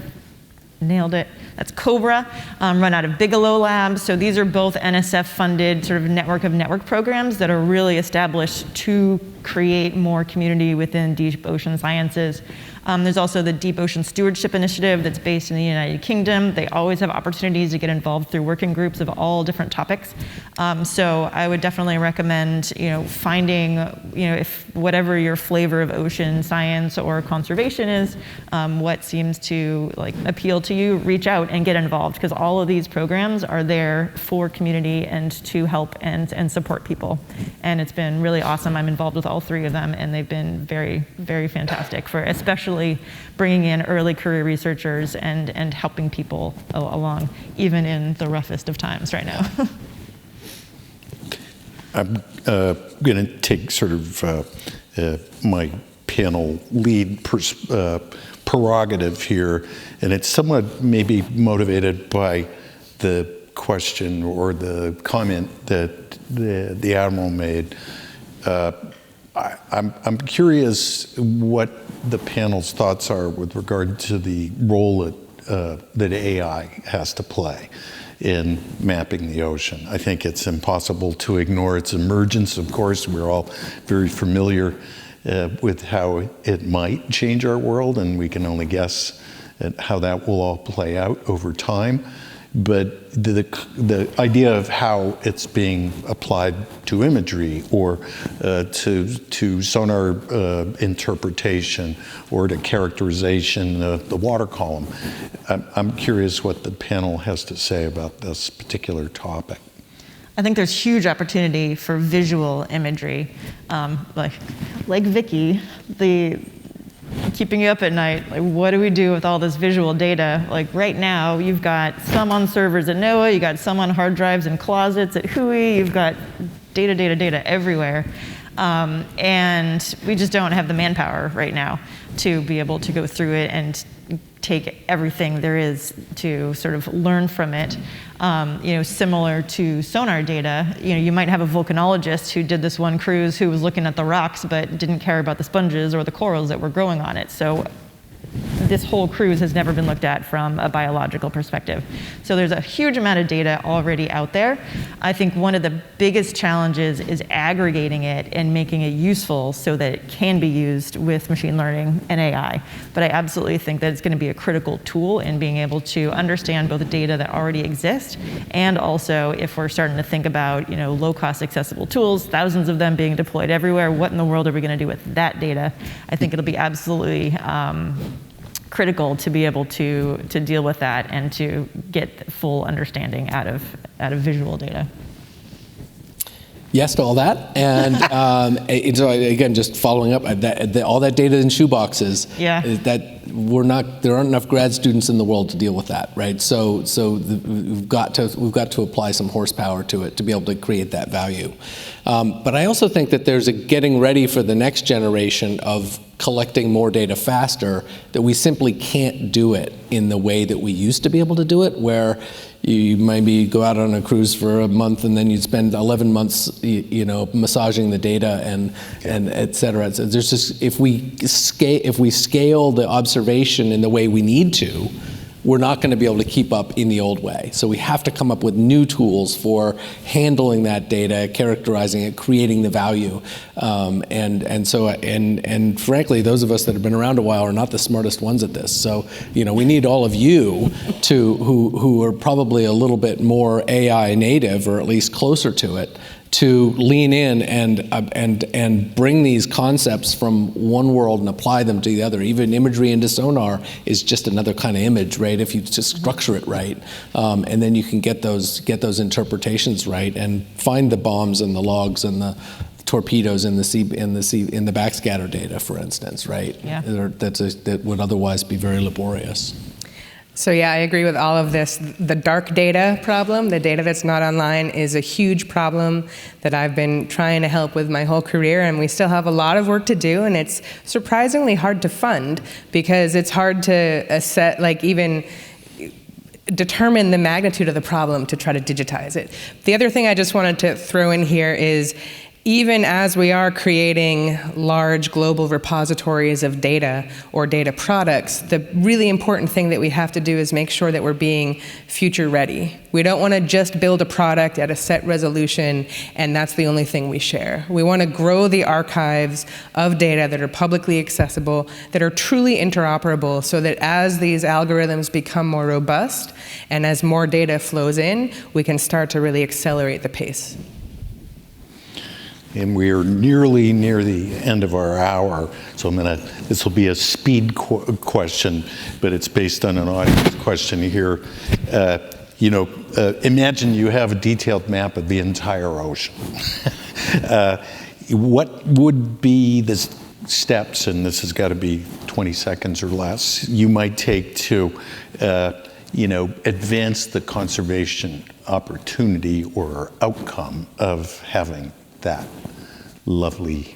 Nailed it. That's COBRA, run out of Bigelow Labs. So these are both NSF-funded sort of network programs that are really established to create more community within deep ocean sciences. There's also the Deep Ocean Stewardship Initiative that's based in the United Kingdom. They always have opportunities to get involved through working groups of all different topics. So I would definitely recommend, finding, if whatever your flavor of ocean science or conservation is, what seems to appeal to you, reach out and get involved, because all of these programs are there for community and to help and support people. And it's been really awesome. I'm involved with all three of them, and they've been very, very fantastic for especially bringing in early career researchers and helping people along, even in the roughest of times right now. I'm going to take sort of my panel lead prerogative here, and it's somewhat maybe motivated by the question or the comment that the Admiral made. I'm curious what the panel's thoughts are with regard to the role that AI has to play in mapping the ocean. I think it's impossible to ignore its emergence. Of course, we're all very familiar with how it might change our world, and we can only guess at how that will all play out over time. But the idea of how it's being applied to imagery or to sonar interpretation or to characterization of the water column, I'm curious what the panel has to say about this particular topic. I think there's huge opportunity for visual imagery, like Vicky, keeping you up at night. What do we do with all this visual data? Right now, you've got some on servers at NOAA, you got some on hard drives in closets at HUI, you've got data everywhere. And we just don't have the manpower right now to be able to go through it and take everything there is to sort of learn from it. Similar to sonar data, you might have a volcanologist who did this one cruise who was looking at the rocks but didn't care about the sponges or the corals that were growing on it. So this whole cruise has never been looked at from a biological perspective. So there's a huge amount of data already out there. I think one of the biggest challenges is aggregating it and making it useful so that it can be used with machine learning and AI. But I absolutely think that it's going to be a critical tool in being able to understand both the data that already exists, and also if we're starting to think about, low-cost accessible tools, thousands of them being deployed everywhere, what in the world are we going to do with that data? I think it'll be absolutely critical to be able to deal with that and to get full understanding out of visual data. Yes to all that, and so again, just following up, all that data in shoeboxes. Yeah. There aren't enough grad students in the world to deal with that, right? So we've got to apply some horsepower to it to be able to create that value. But I also think that there's a getting ready for the next generation of collecting more data faster, that we simply can't do it in the way that we used to be able to do it, where you maybe go out on a cruise for a month and then you'd spend 11 months, massaging the data and et cetera. So there's just, if we scale the observation in the way we need to, we're not going to be able to keep up in the old way. So we have to come up with new tools for handling that data, characterizing it, creating the value. And frankly, those of us that have been around a while are not the smartest ones at this. So, we need all of you who are probably a little bit more AI native, or at least closer to it, to lean in and bring these concepts from one world and apply them to the other. Even imagery into sonar is just another kind of image, right? If you just structure it right, and then you can get those interpretations right, and find the bombs and the logs and the torpedoes in the backscatter data, for instance, right? Yeah. That would otherwise be very laborious. So yeah, I agree with all of this. The dark data problem, the data that's not online, is a huge problem that I've been trying to help with my whole career, and we still have a lot of work to do, and it's surprisingly hard to fund because it's hard to even determine the magnitude of the problem to try to digitize it. The other thing I just wanted to throw in here is, even as we are creating large global repositories of data or data products, the really important thing that we have to do is make sure that we're being future ready. We don't want to just build a product at a set resolution and that's the only thing we share. We want to grow the archives of data that are publicly accessible, that are truly interoperable, so that as these algorithms become more robust and as more data flows in, we can start to really accelerate the pace. And we are nearly near the end of our hour, so this will be a speed question, but it's based on an audience question here. Imagine you have a detailed map of the entire ocean. What would be the steps, and this has got to be 20 seconds or less, you might take to advance the conservation opportunity or outcome of having that lovely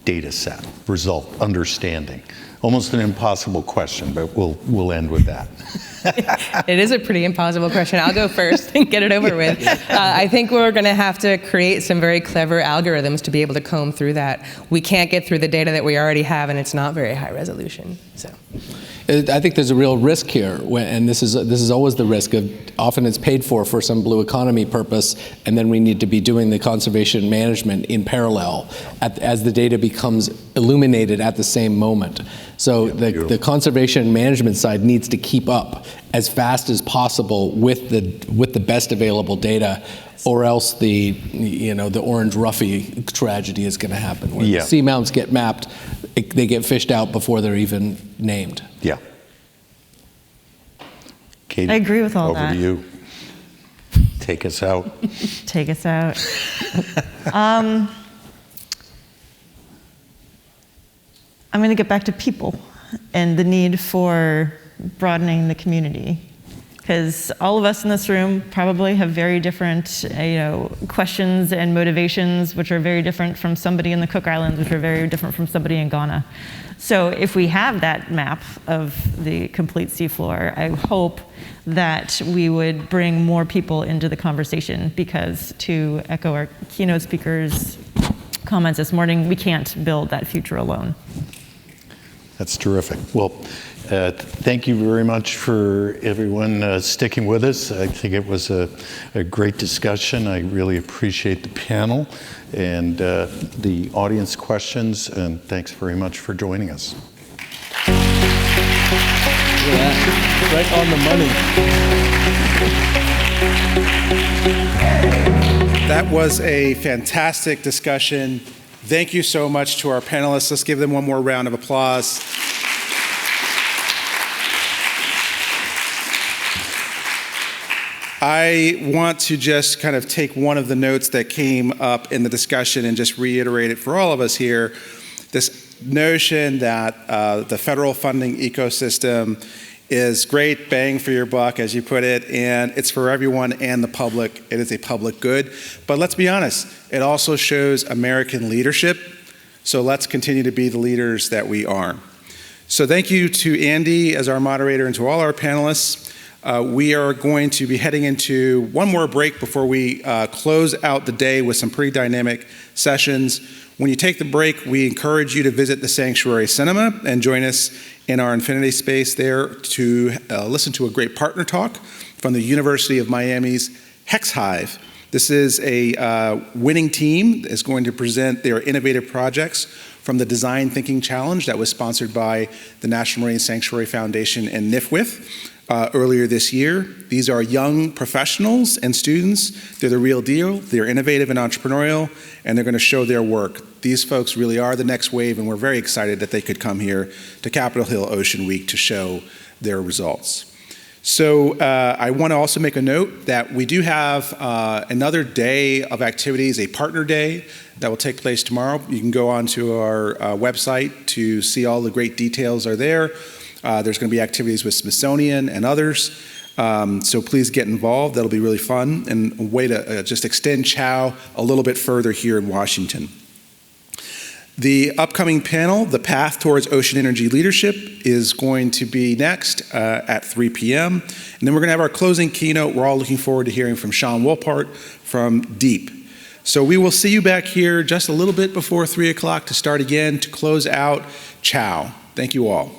data set, result, understanding? Almost an impossible question, but we'll end with that. It is a pretty impossible question. I'll go first and get it over with. I think we're going to have to create some very clever algorithms to be able to comb through that. We can't get through the data that we already have, and it's not very high resolution. So, I think there's a real risk here, and this is always the risk of, often it's paid for some blue economy purpose, and then we need to be doing the conservation management in parallel as the data becomes illuminated at the same moment. So the conservation management side needs to keep up as fast as possible with the best available data, or else the orange roughy tragedy is going to happen, where the seamounts get mapped, they get fished out before they're even named. Yeah. Katie, I agree with all that. Over to you. Take us out. Take us out. I'm going to get back to people and the need for broadening the community, because all of us in this room probably have very different questions and motivations, which are very different from somebody in the Cook Islands, which are very different from somebody in Ghana. So if we have that map of the complete seafloor, I hope that we would bring more people into the conversation, because, to echo our keynote speaker's comments this morning, we can't build that future alone. That's terrific. Well, Thank you very much for everyone sticking with us. I think it was a great discussion. I really appreciate the panel and the audience questions, and thanks very much for joining us. Right on the money. That was a fantastic discussion. Thank you so much to our panelists. Let's give them one more round of applause. I want to just kind of take one of the notes that came up in the discussion and just reiterate it for all of us here. This notion that the federal funding ecosystem is great bang for your buck, as you put it, and it's for everyone and the public. It is a public good. But let's be honest, it also shows American leadership. So let's continue to be the leaders that we are. So thank you to Andy as our moderator and to all our panelists. We are going to be heading into one more break before we close out the day with some pretty dynamic sessions. When you take the break, we encourage you to visit the Sanctuary Cinema and join us in our infinity space there to listen to a great partner talk from the University of Miami's Hex Hive. This is a winning team that is going to present their innovative projects from the Design Thinking Challenge that was sponsored by the National Marine Sanctuary Foundation and NIFWIF earlier this year. These are young professionals and students. They're the real deal. They're innovative and entrepreneurial, and they're going to show their work. These folks really are the next wave, and we're very excited that they could come here to Capitol Hill Ocean Week to show their results. So I want to also make a note that we do have another day of activities, a partner day, that will take place tomorrow. You can go onto our website to see all the great details are there. There's going to be activities with Smithsonian and others. So please get involved. That'll be really fun and a way to just extend CHOW a little bit further here in Washington. The upcoming panel, The Path Towards Ocean Energy Leadership, is going to be next at 3 p.m. And then we're going to have our closing keynote. We're all looking forward to hearing from Sean Wolpart from DEEP. So we will see you back here just a little bit before 3 o'clock to start again to close out CHOW. Thank you all.